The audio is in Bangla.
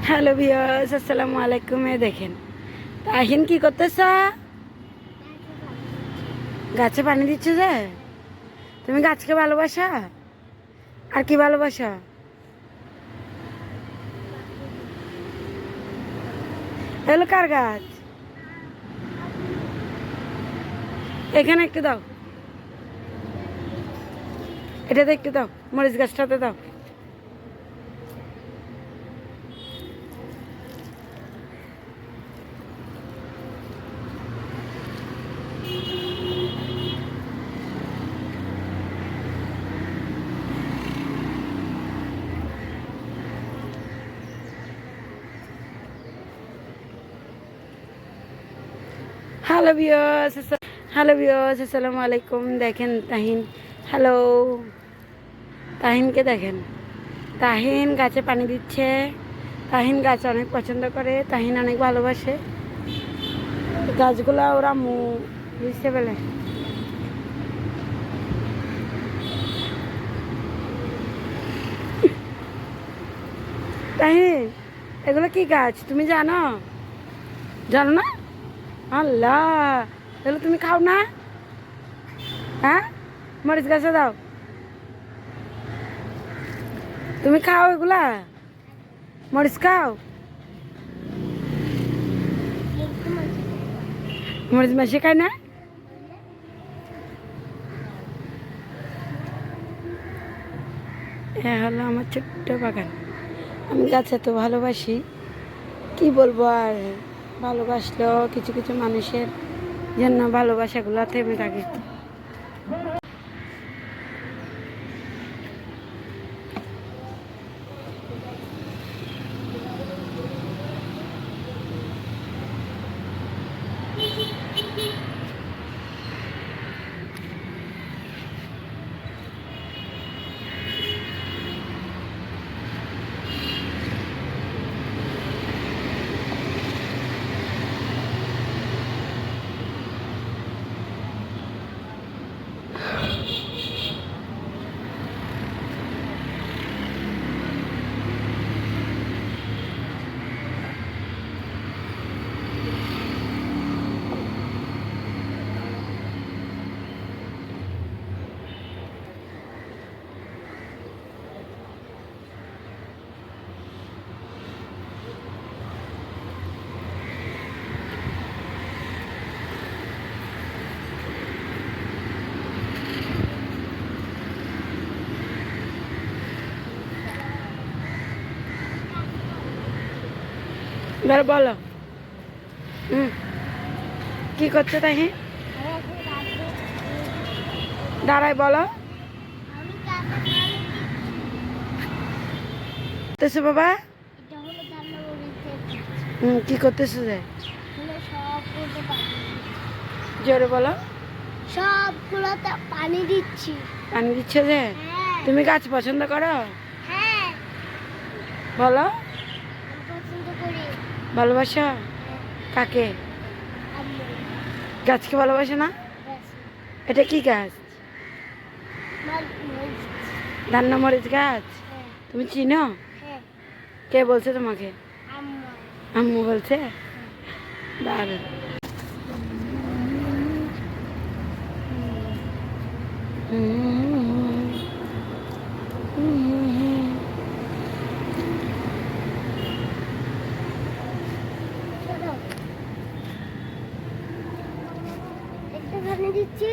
হ্যালো ভিউয়ার্স, আসসালামু আলাইকুম। দেখেন তাহিন কি করতেছ? গাছে পানি দিচ্ছ যে? তুমি গাছকে ভালোবাসা? আর কি ভালোবাসা? এগুলো কার গাছ? এখানে একটু দাও, এটাতে একটু দাও, মরিচ গাছটাতে দাও। হ্যালো ভিউয়ার্স, আসসালামু আলাইকুম। দেখেন তাহিন, হ্যালো, তাহিনকে দেখেন। তাহিন গাছে পানি দিচ্ছে। তাহিন গাছ অনেক পছন্দ করে, তাহিন অনেক ভালোবাসে গাছগুলা। ওরা বুঝতে পেলে। তাহিন, এগুলো কি গাছ তুমি জানো? জানো না? আল্লাহ, এগুলো তুমি খাও না? হ্যাঁ, মরিচ গাছে দাও। তুমি খাও এগুলা? মরিচ খাও? মরিচ মাসে খায় না? হ্যাঁ, হলো আমার ছোট্ট বাগান। আমি গাছ এত ভালোবাসি, কি বলবো আর। ভালোবাসলেও কিছু কিছু মানুষের জন্য ভালোবাসাগুলো থেমে থাকে। এবার বলো, কি করছো তাই? দাঁড়ায় বলো। করতেছো বাবা? কি করতেছো যে? জোরে বলো। সবগুলোতে পানি দিচ্ছি। পানি দিচ্ছ যে? হ্যাঁ। তুমি গাছ পছন্দ করো? হ্যাঁ, বলো। আমি পছন্দ করি। ভালোবাসো? হ্যাঁ, কাকে? আম্মু। গাছকে ভালোবাসে না? ব্যাস। এটা কি গাছ? মরিচ। ধান্য মরিচ গাছ? হ্যাঁ, তুমি চিনো? হ্যাঁ, কে বলছে তোমাকে? আম্মু। আম্মু বলছে? দারুণ। একটা পানি দিচ্ছি।